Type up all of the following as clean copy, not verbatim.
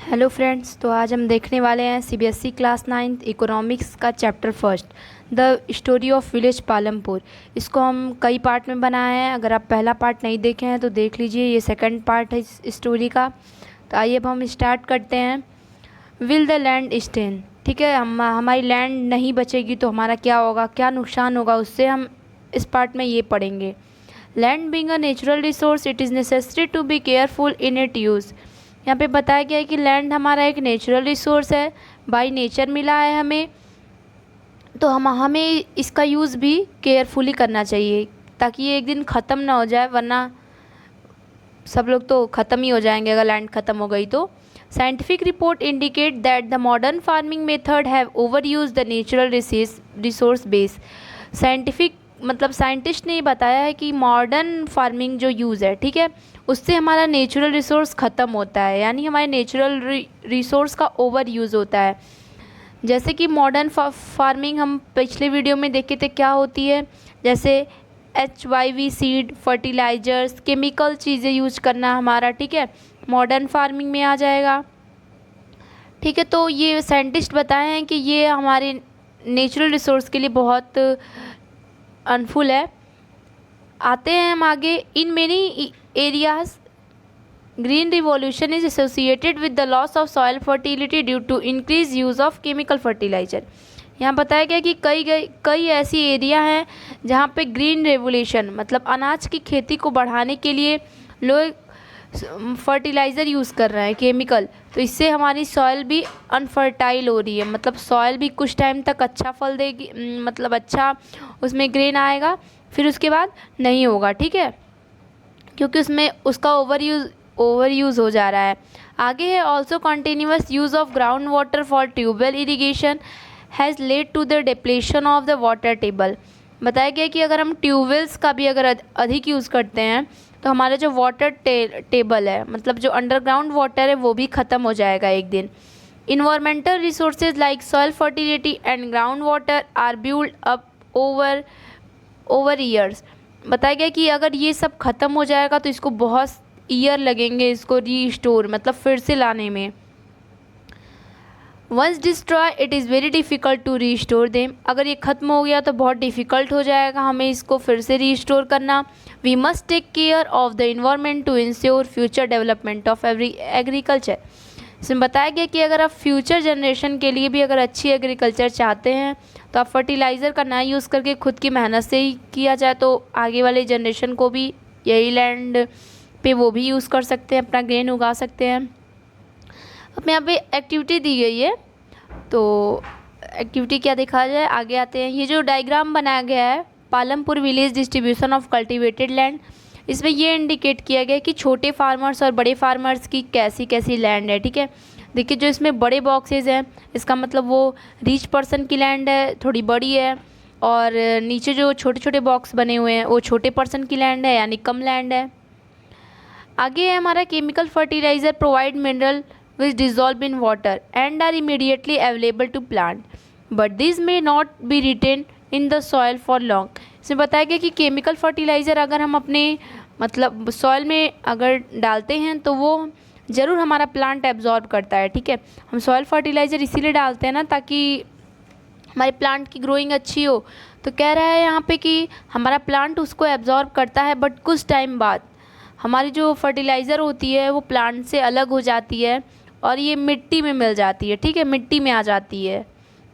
Hello friends, तो आज हम देखने वाले हैं सीबीएसई क्लास 9th इकोनॉमिक्स का chapter first, the story of village Palampur. इसको हम कई पार्ट में बनाए हैं। अगर आप पहला पार्ट नहीं देखे हैं तो देख लीजिए, ये सेकंड पार्ट है इस स्टोरी का। तो आइए अब हम स्टार्ट करते हैं। विल द लैंड स्टेन, ठीक है, हमारी लैंड नहीं बचेगी तो हमारा क्या होगा, क्या नुकसान होगा, उससे हम इस पार्ट में ये पढ़ेंगे। Land being a natural resource, it is necessary to be careful in it use. यहाँ पे बताया गया है कि लैंड हमारा एक नेचुरल रिसोर्स है, बाय नेचर मिला है हमें, तो हमें इसका यूज़ भी केयरफुली करना चाहिए ताकि ये एक दिन ख़त्म ना हो जाए, वरना सब लोग तो ख़त्म ही हो जाएंगे अगर लैंड ख़त्म हो गई तो। Scientific report indicate that the modern farming method have over use the natural resource base. Scientific मतलब साइंटिस्ट ने ये बताया है कि मॉडर्न फार्मिंग जो यूज़ है, ठीक है, उससे हमारा नेचुरल रिसोर्स ख़त्म होता है, यानी हमारे नेचुरल रिसोर्स का ओवर यूज़ होता है। जैसे कि मॉडर्न फार्मिंग हम पिछले वीडियो में देखे थे क्या होती है, जैसे HYV सीड, फर्टिलाइजर्स, केमिकल चीज़ें यूज करना हमारा, ठीक है, मॉडर्न फार्मिंग में आ जाएगा। ठीक है, तो ये साइंटिस्ट बताए हैं कि ये हमारे नेचुरल रिसोर्स के लिए बहुत अनफुल है। आते हैं हम आगे। In many areas green revolution is associated with the loss of soil fertility due to increase use of chemical fertiliser. यहाँ बताया गया कि कई ऐसी एरिया हैं जहाँ पे ग्रीन रेवोल्यूशन मतलब अनाज की खेती को बढ़ाने के लिए लोग फर्टिलाइज़र यूज़ कर रहे हैं, केमिकल, तो इससे हमारी सॉइल भी अनफर्टाइल हो रही है। मतलब सॉइल भी कुछ टाइम तक अच्छा फल देगी, मतलब अच्छा उसमें ग्रेन आएगा, फिर उसके बाद नहीं होगा, ठीक है, क्योंकि उसमें उसका ओवर यूज़ हो जा रहा है। आगे है also continuous use of ground water for tubewell irrigation has led to the depletion of the water table. बताया गया कि अगर हम ट्यूबवेल्स का भी अगर अधिक यूज़ करते हैं तो हमारा जो वाटर टेबल है, मतलब जो अंडरग्राउंड वाटर है, वो भी ख़त्म हो जाएगा एक दिन। Environmental resources like soil fertility and ground water are build up over years. बताया गया कि अगर ये सब ख़त्म हो जाएगा तो इसको बहुत ईयर लगेंगे इसको रीस्टोर मतलब फिर से लाने में। Once destroy it is very difficult to restore them. अगर ये ख़त्म हो गया तो बहुत डिफ़िकल्ट हो जाएगा हमें इसको फिर से रीस्टोर करना। We must take care of the environment to ensure future development of agriculture. इसमें बताया गया कि अगर आप फ्यूचर जनरेशन के लिए भी अगर अच्छी एग्रीकल्चर चाहते हैं तो आप फर्टिलाइज़र का ना यूज़ करके खुद की मेहनत से ही किया जाए तो आगे वाले जनरेशन को भी यही लैंड पे वो भी यूज़ कर सकते हैं, अपना ग्रेन उगा सकते हैं। अब यहाँ पे एक्टिविटी दी गई है, तो एक्टिविटी क्या देखा जाए, आगे आते हैं। ये जो डायग्राम बनाया गया है Palampur village distribution of cultivated land, इसमें ये इंडिकेट किया गया है कि छोटे फार्मर्स और बड़े फार्मर्स की कैसी कैसी लैंड है, ठीक है। देखिए जो इसमें बड़े बॉक्सेस हैं इसका मतलब वो रिच पर्सन की लैंड है, थोड़ी बड़ी है, और नीचे जो छोटे छोटे बॉक्स बने हुए हैं वो छोटे पर्सन की लैंड है, यानी कम लैंड है। आगे है हमारा chemical fertiliser provide mineral which dissolve in water and are immediately available to plant but these may not be retained in the soil for long। इसमें बताया गया कि केमिकल फर्टिलाइज़र अगर हम अपने मतलब सॉइल में अगर डालते हैं तो वो ज़रूर हमारा प्लांट एब्जॉर्ब करता है, ठीक है। हम सॉइल फर्टिलाइज़र इसीलिए डालते हैं ना ताकि हमारे प्लांट की ग्रोइंग अच्छी हो। तो कह रहा है यहाँ पे कि हमारा प्लांट उसको एब्जॉर्ब करता है, बट कुछ टाइम बाद हमारी जो फर्टिलाइज़र होती है वो प्लांट से अलग हो जाती है और ये मिट्टी में मिल जाती है, ठीक है, मिट्टी में आ जाती है।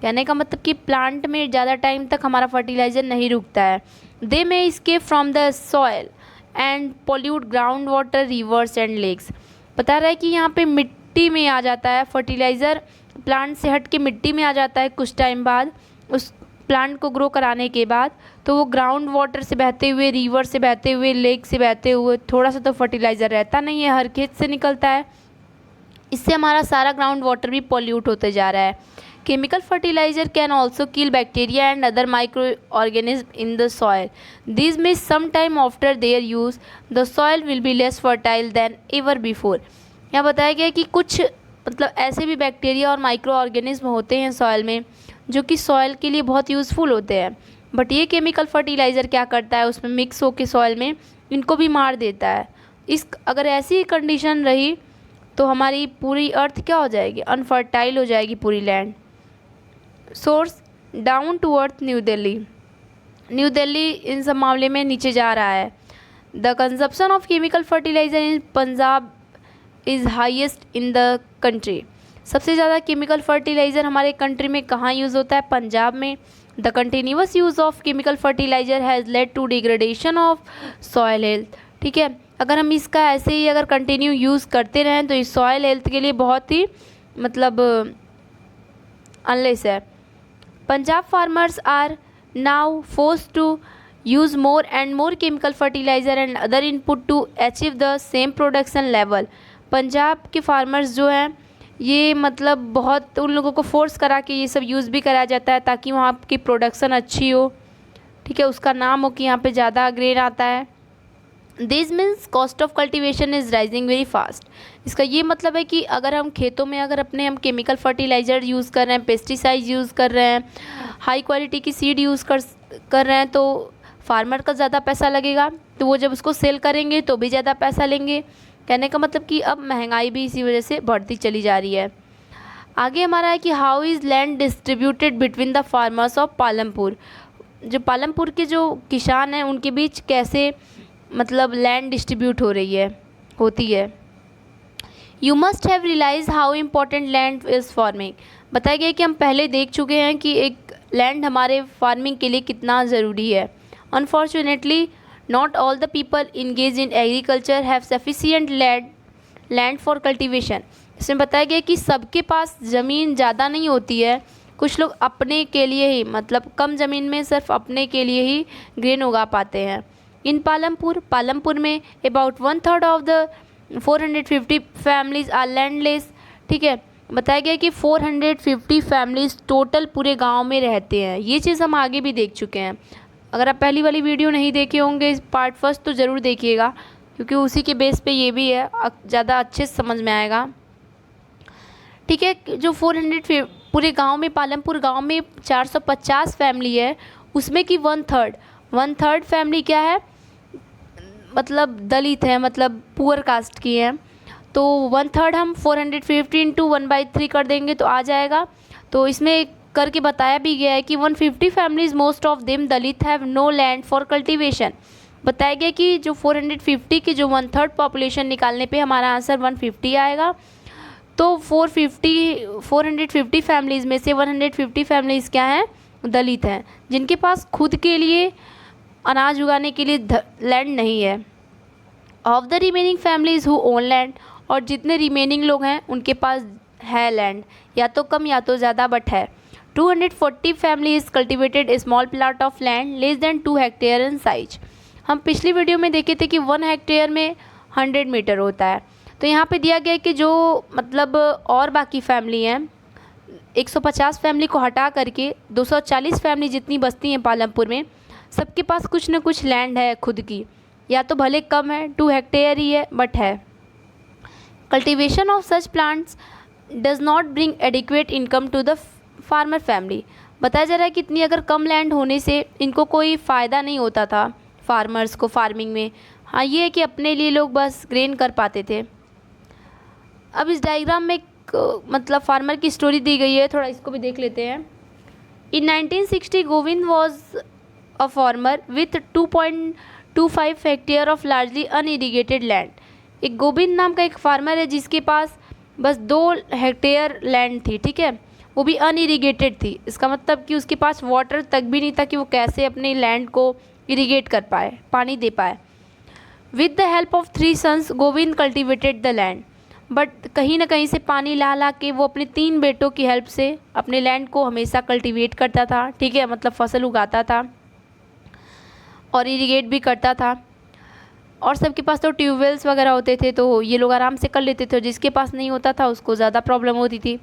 कहने का मतलब कि प्लांट में ज़्यादा टाइम तक हमारा फर्टिलाइज़र नहीं रुकता है। They may escape from the soil and pollute ground water, rivers and lakes. बता रहा है कि यहाँ पे मिट्टी में आ जाता है फर्टिलाइज़र, प्लांट से हट के मिट्टी में आ जाता है कुछ टाइम बाद, उस प्लांट को ग्रो कराने के बाद, तो वो ग्राउंड वाटर से बहते हुए, रिवर से बहते हुए, लेक से बहते हुए, थोड़ा सा तो फर्टिलाइज़र रहता नहीं है, हर खेत से निकलता है, इससे हमारा सारा ग्राउंड वाटर भी पॉल्यूट होते जा रहा है। Chemical fertiliser can also kill bacteria and other micro organism in the soil. This में some time after their use the soil will be less fertile than ever before. यहाँ बताया गया कि कुछ मतलब ऐसे भी बैक्टीरिया और माइक्रो ऑर्गेनिज्म होते हैं सॉयल में जो कि सॉयल के लिए बहुत यूज़फुल होते हैं, बट ये केमिकल फर्टिलाइज़र क्या करता है, उसमें मिक्स होकर सॉयल में इनको भी मार देता है। अगर ऐसी कंडीशन रही तो हमारी पूरी अर्थ क्या हो जाएगी, अनफर्टाइल हो जाएगी पूरी land. Source down to earth New Delhi, New Delhi इन सब मामले में नीचे जा रहा है। The consumption of chemical fertiliser in Punjab is highest in the country, सबसे ज़्यादा केमिकल फर्टिलाइज़र हमारे कंट्री में कहाँ यूज़ होता है, पंजाब में। The continuous use of chemical fertiliser has led to degradation of soil health. ठीक है, अगर हम इसका ऐसे ही अगर कंटिन्यू यूज़ करते रहें तो इस सॉयल हेल्थ के लिए बहुत ही मतलब अनलेस है। Punjab farmers are now forced to use more and more chemical fertilizer and other input to achieve the same production level। Punjab के फार्मर्स जो हैं ये मतलब बहुत उन लोगों को फोर्स करा के ये सब यूज़ भी कराया जाता है ताकि वहाँ की प्रोडक्शन अच्छी हो। ठीक है, उसका नाम हो कि यहाँ पे ज़्यादा ग्रेन आता है। This means cost of cultivation is rising very fast. इसका ये मतलब है कि अगर हम खेतों में अगर अपने हम केमिकल फर्टिलाइज़र यूज़ कर रहे हैं, पेस्टिसाइड यूज़ कर रहे हैं, हाई क्वालिटी की सीड यूज़ कर रहे हैं तो फार्मर का ज़्यादा पैसा लगेगा, तो वो जब उसको सेल करेंगे तो भी ज़्यादा पैसा लेंगे। कहने का मतलब कि अब महंगाई भी इसी वजह से बढ़ती चली जा रही है। आगे हमारा है कि how is land distributed between the farmers of Palampur. जो पालमपुर के जो किसान हैं उनके बीच कैसे मतलब लैंड डिस्ट्रीब्यूट होती है। You must have realise how important land is farming. बताया गया कि हम पहले देख चुके हैं कि एक लैंड हमारे फार्मिंग के लिए कितना ज़रूरी है। Unfortunately, not all the people engaged in agriculture have sufficient land for cultivation। इसमें बताया गया कि सबके पास ज़मीन ज़्यादा नहीं होती है, कुछ लोग अपने के लिए ही मतलब कम ज़मीन में सिर्फ अपने के लिए ही ग्रेन उगा पाते हैं। इन पालमपुर में about 1/3 of the 450 families are landless. ठीक है, बताया गया कि 450 फैमिलीज टोटल पूरे गाँव में रहते हैं। ये चीज़ हम आगे भी देख चुके हैं। अगर आप पहली वाली वीडियो नहीं देखे होंगे इस पार्ट फर्स्ट तो ज़रूर देखिएगा, क्योंकि उसी के बेस पे ये भी है, ज़्यादा अच्छे से समझ में आएगा। ठीक है, जो 400 पूरे गांव में पालमपुर गांव में 450 फैमिली है, उसमें कि 1/3 फैमिली क्या है मतलब दलित है, मतलब पुअर कास्ट की है। तो 1/3 हम 450 इंटू 1/3 कर देंगे तो आ जाएगा। तो इसमें करके बताया भी गया है कि 150 families most of them Dalit have no land for cultivation. बताया गया कि जो 450 की जो 1/3 पॉपुलेशन निकालने पे हमारा आंसर 150 आएगा। तो 450 फैमिलीज़ में से 150 फैमिलीज़ क्या हैं, दलित हैं, जिनके पास खुद के लिए अनाज उगाने के लिए लैंड नहीं है। Of the remaining families who own land, और जितने रिमेनिंग लोग हैं उनके पास है लैंड, या तो कम या तो ज़्यादा बट है। 240 families cultivated a small plot of land less than 2 hectare in size। हम पिछली वीडियो में देखे थे कि 1 हेक्टेयर में 100 मीटर होता है। तो यहाँ पे दिया गया है कि जो मतलब और बाकी फैमिली हैं 150 फैमिली को हटा करके 240 फैमिली जितनी बसती हैं पालमपुर में, सबके पास कुछ न कुछ लैंड है खुद की, या तो भले कम है 2 हेक्टेयर ही है बट है। Cultivation of such plants does not bring adequate income to the farmer family. बताया जा रहा है कि इतनी अगर कम लैंड होने से इनको कोई फ़ायदा नहीं होता था फार्मर्स को फार्मिंग में। हाँ, ये है कि अपने लिए लोग बस ग्रेन कर पाते थे। अब इस डायग्राम में मतलब फार्मर की स्टोरी दी गई है, थोड़ा इसको भी देख लेते हैं। इन 1960 Govind was a farmer with 2.25 hectare of largely unirrigated land. एक गोविंद नाम का एक फार्मर है जिसके पास बस 2 हेक्टेयर लैंड थी। ठीक है, वो भी अनइरीगेटेड थी। इसका मतलब कि उसके पास वाटर तक भी नहीं था कि वो कैसे अपने लैंड को इरीगेट कर पाए, पानी दे पाए। With the help of 3 sons Govind cultivated the land, but कहीं ना कहीं से पानी ला के वो अपने 3 बेटों की हेल्प से अपने लैंड को हमेशा कल्टिवेट करता था। ठीक है, मतलब फसल उगाता था और इरीगेट भी करता था। और सबके पास तो ट्यूबवेल्स वगैरह होते थे तो ये लोग आराम से कर लेते थे, जिसके पास नहीं होता था उसको ज़्यादा प्रॉब्लम होती थी।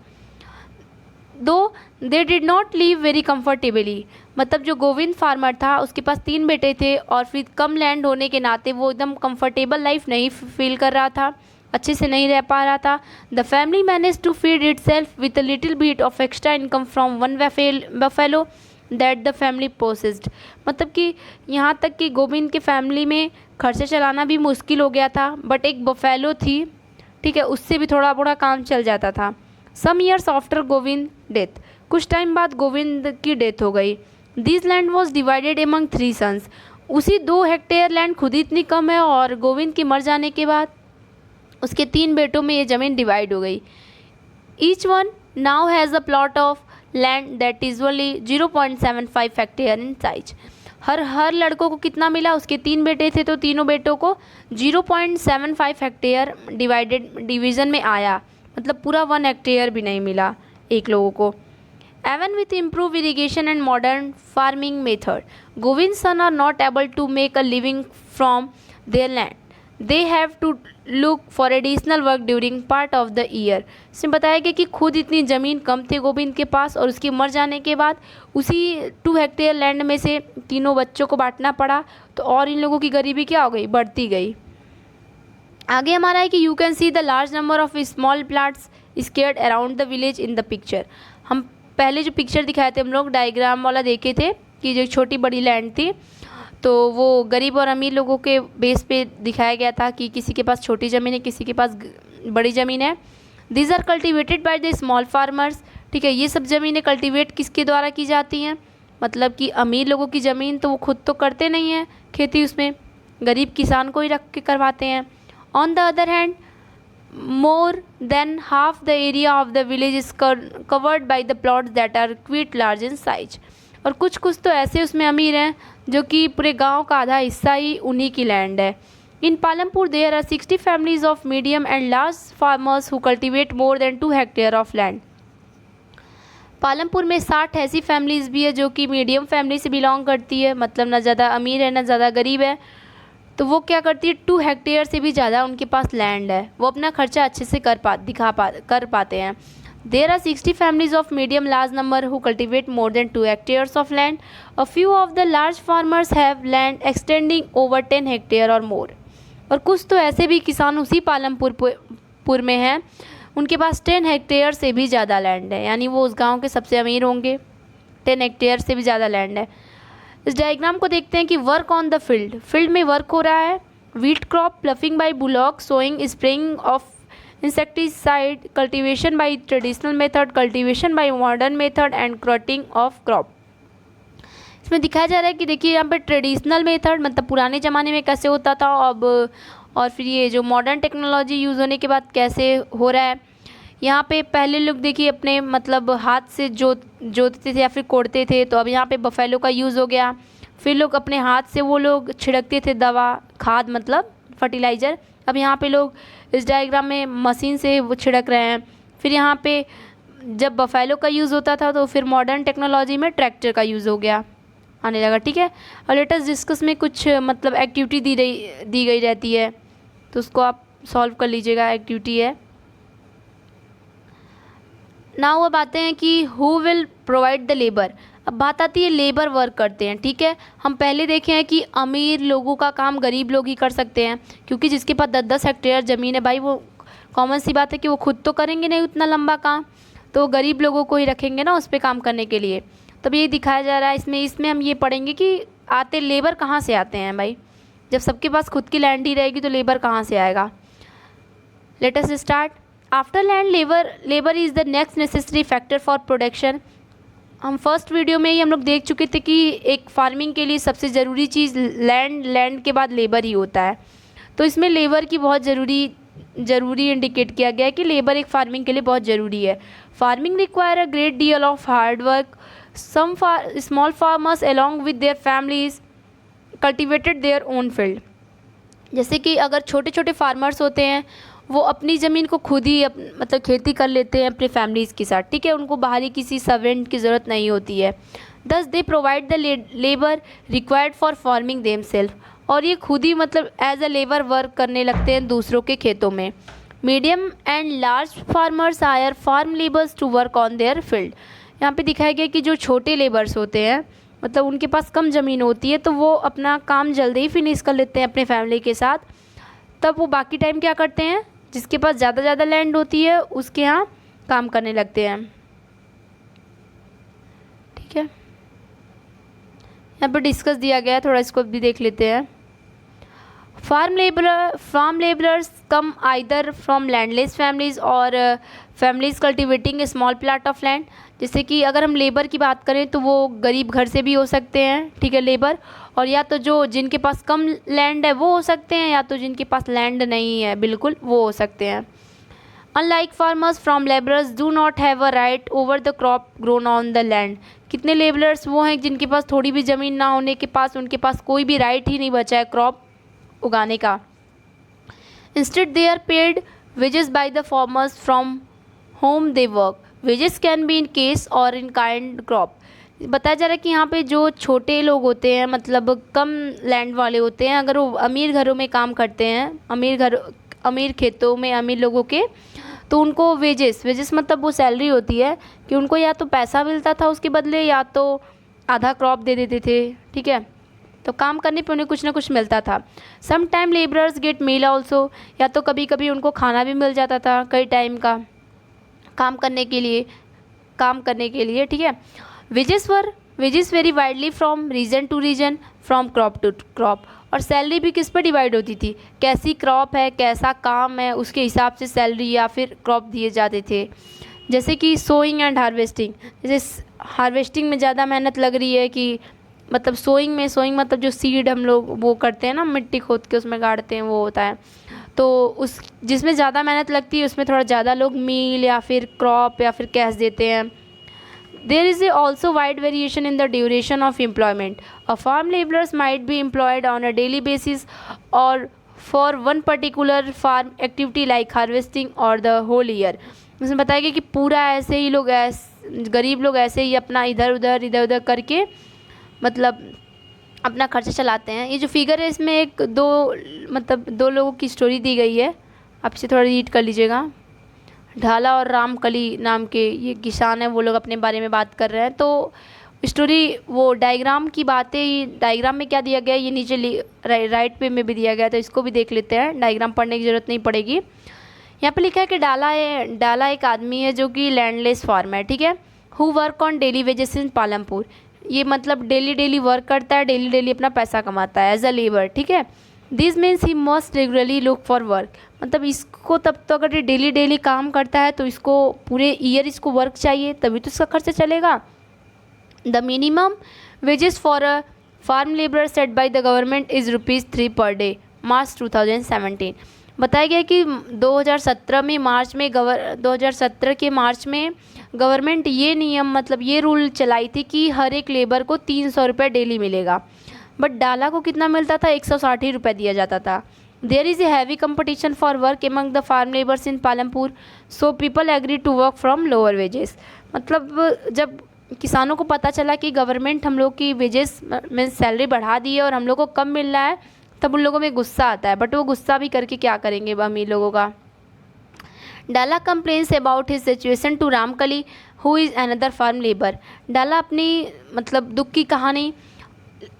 दो they did not live very comfortably, मतलब जो गोविंद फार्मर था उसके पास 3 बेटे थे और फिर कम लैंड होने के नाते वो एकदम कंफर्टेबल लाइफ नहीं फील कर रहा था, अच्छे से नहीं रह पा रहा था। The family manage to feed it self with a little bit of extra income from 1 buffalo that the family possessed. मतलब कि यहाँ तक कि गोविंद के फैमिली में खर्चा चलाना भी मुश्किल हो गया था, बट एक बफेलो थी ठीक है, उससे भी थोड़ा मोड़ा काम चल जाता था। Some years after Govind death, कुछ टाइम बाद गोविंद की डेथ हो गई। This land was divided among 3 sons, उसी 2 हेक्टेयर लैंड खुद ही इतनी कम है और गोविंद की मर जाने के बाद उसके 3 बेटों में ये ज़मीन डिवाइड हो गई। Each one now has a plot of land that is only 0.75 hectare in size. हर लड़कों को कितना मिला, उसके 3 बेटे थे तो तीनों बेटों को 0.75 हेक्टेयर डिवीज़न में आया, मतलब पूरा 1 हेक्टेयर भी नहीं मिला एक लोगों को। Even with improved irrigation and modern farming method, Govind's sons are not able to make a living from their land. They have to look for additional work during part of the year. इसमें बताया गया कि खुद इतनी ज़मीन कम थी गोविंद के पास और उसकी मर जाने के बाद उसी 2 हेक्टेयर लैंड में से तीनों बच्चों को बांटना पड़ा, तो और इन लोगों की गरीबी क्या हो गई, बढ़ती गई। आगे हमारा है कि you can see the large number of small plants scared around the village in the picture. हम पहले जो पिक्चर दिखाए थे हम लोग डायग्राम वाला देखे थे कि जो छोटी बड़ी लैंड थी तो वो गरीब और अमीर लोगों के बेस पे दिखाया गया था कि किसी के पास छोटी ज़मीन है, किसी के पास बड़ी ज़मीन है। These are cultivated by the small farmers, ठीक है, ये सब ज़मीनें कल्टिवेट किसके द्वारा की जाती हैं, मतलब कि अमीर लोगों की ज़मीन तो वो खुद तो करते नहीं हैं खेती, उसमें गरीब किसान को ही रख के करवाते हैं। On the other hand more than half the area of the village is covered by the plots that are quite large in size। और कुछ तो ऐसे उसमें अमीर हैं जो कि पूरे गांव का आधा हिस्सा ही उन्हीं की लैंड है। In Palampur there are 60 families of medium and large farmers who cultivate more than 2 hectares of land। Palampur में 60 ऐसी फैमिलीज़ भी है जो कि मीडियम फैमिली से बिलोंग करती है, मतलब ना ज़्यादा अमीर है ना ज़्यादा गरीब है, तो वो क्या करती है 2 हेक्टेयर से भी ज़्यादा उनके पास लैंड है, वो अपना खर्चा अच्छे से कर पाते हैं। There are 60 families of medium large number who cultivate more than 2 hectares of land. A few of the large farmers have land extending over 10 hectare और मोर। और कुछ तो ऐसे भी किसान उसी पालमपुर में हैं, उनके पास 10 हेक्टेयर से भी ज़्यादा लैंड है, यानी वो उस गाँव के सबसे अमीर होंगे, 10 हेक्टेयर से भी ज़्यादा लैंड है। इस डायग्राम को देखते हैं कि वर्क ऑन द फील्ड में वर्क हो रहा है। Wheat crop, ploughing by bullock, sowing, spraying of insecticide, cultivation by traditional method, cultivation by modern method and cutting of crop. इसमें दिखाया जा रहा है कि देखिए यहाँ पे ट्रेडिशनल मेथड मतलब पुराने ज़माने में कैसे होता था अब, और फिर ये जो मॉडर्न टेक्नोलॉजी यूज़ होने के बाद कैसे हो रहा है। यहाँ पे पहले लोग देखिए अपने मतलब हाथ से जोतते थे या फिर कोड़ते थे, तो अब यहाँ पे बफेलो का यूज़ हो गया। फिर लोग अपने हाथ से वो लोग छिड़कते थे दवा, खाद मतलब फर्टिलाइज़र, अब यहाँ पे लोग इस डायग्राम में मशीन से वो छिड़क रहे हैं। फिर यहाँ पे जब बफेलो का यूज़ होता था तो फिर मॉडर्न टेक्नोलॉजी में ट्रैक्टर का यूज़ हो गया, आने लगा, ठीक है। और लेटेस्ट डिस्कस में कुछ मतलब एक्टिविटी दी गई रहती है, तो उसको आप सॉल्व कर लीजिएगा, एक्टिविटी है। नाउ अब आते हैं कि who will provide the labour. अब बात आती है लेबर वर्क करते हैं, ठीक है। हम पहले देखे हैं कि अमीर लोगों का काम गरीब लोग ही कर सकते हैं, क्योंकि जिसके पास 10-10 हेक्टेयर ज़मीन है भाई, वो कॉमन सी बात है कि वो खुद तो करेंगे नहीं उतना लंबा काम, तो गरीब लोगों को ही रखेंगे ना उस पर काम करने के लिए। तब ये दिखाया जा रहा है इसमें हम ये पढ़ेंगे कि आते लेबर कहाँ से आते हैं भाई, जब सबके पास खुद की लैंड ही रहेगी तो लेबर कहाँ से आएगा। Let us start. After land labour is the next necessary factor for production. हम फर्स्ट वीडियो में ही हम लोग देख चुके थे कि एक फार्मिंग के लिए सबसे ज़रूरी चीज़ लैंड के बाद लेबर ही होता है, तो इसमें लेबर की बहुत ज़रूरी इंडिकेट किया गया है कि लेबर एक फार्मिंग के लिए बहुत ज़रूरी है। Farming require a great deal of hard work. Some small farmers along with their families cultivated their own field. जैसे कि अगर छोटे छोटे फार्मर्स होते हैं वो अपनी ज़मीन को खुद ही मतलब खेती कर लेते हैं अपने फैमिलीज़ के साथ, ठीक है, उनको बाहरी किसी सर्वेंट की ज़रूरत नहीं होती है। दस they provide the labour required for farming them self, और ये खुद ही मतलब एज अ लेबर वर्क करने लगते हैं दूसरों के खेतों में। Medium and large farmers hire farm labours to work on their field. यहाँ पे दिखाया गया कि जो छोटे लेबर्स होते हैं मतलब उनके पास कम ज़मीन होती है तो वो अपना काम जल्दी ही फिनिश कर लेते हैं अपने फैमिली के साथ, तब वो बाकी टाइम क्या करते हैं, जिसके पास ज़्यादा लैंड होती है उसके यहाँ काम करने लगते हैं, ठीक है। यहाँ पर डिस्कस दिया गया है, थोड़ा इसको भी देख लेते हैं। Farm laborers come either from landless families और families cultivating a small plot of land। जैसे कि अगर हम लेबर की बात करें तो वो गरीब घर से भी हो सकते हैं, ठीक है, लेबर, और या तो जो जिनके पास कम लैंड है वो हो सकते हैं, या तो जिनके पास लैंड नहीं है बिल्कुल वो हो सकते हैं। Unlike farmers, from laborers do not have a right over the crop grown on the land। कितने लेबरर्स वो हैं जिनके पास थोड़ी भी ज़मीन ना होने के पास उनके पास कोई भी राइट ही नहीं बचा है क्रॉप उगाने का। Instead they are paid wages by the farmers from whom they work। wages can be in cash or in kind crop। बताया जा रहा है कि यहाँ पे जो छोटे लोग होते हैं, मतलब कम लैंड वाले होते हैं, अगर वो अमीर घरों में काम करते हैं, अमीर खेतों में अमीर लोगों के, तो उनको वेजेस मतलब वो सैलरी होती है कि उनको या तो पैसा मिलता था उसके बदले, या तो आधा क्रॉप दे देते थे, ठीक है, तो काम करने पे उन्हें कुछ ना कुछ मिलता था। सम टाइम लेबरर्स गेट मील ऑल्सो, या तो कभी कभी उनको खाना भी मिल जाता था कई टाइम का काम करने के लिए, ठीक है। Wages vary widely from region to region, from crop to crop. और सैलरी भी किस पर डिवाइड होती थी, कैसी क्रॉप है, कैसा काम है, उसके हिसाब से सैलरी या फिर क्रॉप दिए जाते थे। जैसे कि सोइंग एंड हार्वेस्टिंग, जैसे हार्वेस्टिंग में ज़्यादा मेहनत लग रही है कि मतलब सोइंग मतलब जो सीड हम लोग वो करते हैं ना, मिट्टी खोद के उसमें गाड़ते हैं, वो होता है, तो उस जिसमें ज़्यादा मेहनत लगती है उसमें थोड़ा ज़्यादा लोग मील या फिर क्रॉप या फिर कैश देते हैं। There is also wide variation in the duration of employment। A farm laborers might be employed on a daily basis or for one particular farm activity like harvesting or the whole year। इसमें बताया गया कि पूरा ऐसे ही लोग गरीब लोग ऐसे ही अपना इधर उधर करके मतलब अपना खर्चा चलाते हैं। ये जो फिगर है इसमें दो लोगों की स्टोरी दी गई है, आप इसे थोड़ा रीड कर लीजिएगा। ढाला और रामकली नाम के ये किसान हैं, वो लोग अपने बारे में बात कर रहे हैं। तो स्टोरी वो डायग्राम की बातें, डायग्राम में क्या दिया गया है ये नीचे राइट पे में भी दिया गया है, तो इसको भी देख लेते हैं, डायग्राम पढ़ने की ज़रूरत नहीं पड़ेगी। यहाँ पे लिखा है कि डाला एक आदमी है जो कि लैंडलेस फार्म है, ठीक है, who work on daily wages in Palampur. ये मतलब डेली वर्क करता है, डेली अपना पैसा कमाता है एज अ लेबर, ठीक है। This means he must regularly look for work. मतलब इसको तब तो अगर ये डेली काम करता है तो इसको पूरे ईयर इसको वर्क चाहिए, तभी तो इसका खर्चा चलेगा। The minimum wages for a farm labour set by the government is ₹3 per day, मार्च 2017। बताया गया कि 2017 के मार्च में गवर्नमेंट ये नियम मतलब ये रूल चलाई थी कि हर एक लेबर को 300 रुपये डेली मिलेगा, बट डाला को कितना मिलता था, 160 रुपये दिया जाता था। There is a heavy competition for work among the farm labours in Palampur, so people agree to work from lower wages. मतलब जब किसानों को पता चला कि गवर्नमेंट हम लोग की वेजेस में सैलरी बढ़ा दी है और हम लोग को कम मिल रहा है, तब उन लोगों में गुस्सा आता है, बट वो गुस्सा भी करके क्या करेंगे अमीर लोगों का। Dala complains about his situation to Ramkali who is another farm labour. Dala अपनी मतलब दुख की कहानी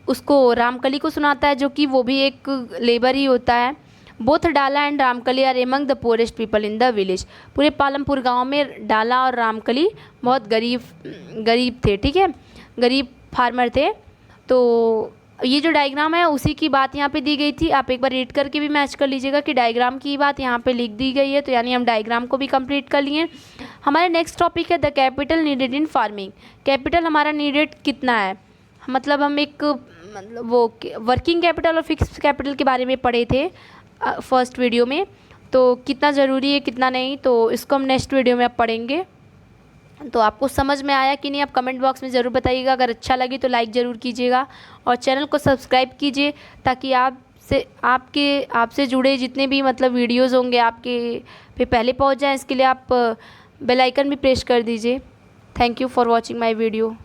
उसको रामकली को सुनाता है, जो कि वो भी एक लेबर ही होता है। Both Dala and Ramkali are among the poorest people in the village. पूरे पालमपुर गांव में डाला और रामकली बहुत गरीब थे, ठीक है, गरीब फार्मर थे। तो ये जो डायग्राम है उसी की बात यहाँ पे दी गई थी, आप एक बार रीड करके भी मैच कर लीजिएगा कि डायग्राम की बात यहाँ पे लिख दी गई है, तो यानी हम डायग्राम को भी कंप्लीट कर लिए। हमारा नेक्स्ट टॉपिक है the capital needed in farming. Capital हमारा नीडेड कितना है, मतलब हम एक मतलब वो वर्किंग कैपिटल और फिक्स कैपिटल के बारे में पढ़े थे फर्स्ट वीडियो में, तो कितना ज़रूरी है कितना नहीं, तो इसको हम नेक्स्ट वीडियो में अब पढ़ेंगे। तो आपको समझ में आया कि नहीं, आप कमेंट बॉक्स में ज़रूर बताइएगा। अगर अच्छा लगे तो लाइक ज़रूर कीजिएगा और चैनल को सब्सक्राइब कीजिए, ताकि आपसे जुड़े जितने भी मतलब वीडियोज़ होंगे आपके पे पहले पहुंच जाएं। इसके लिए आप बेल आइकन भी प्रेस कर दीजिए। Thank you for watching my video.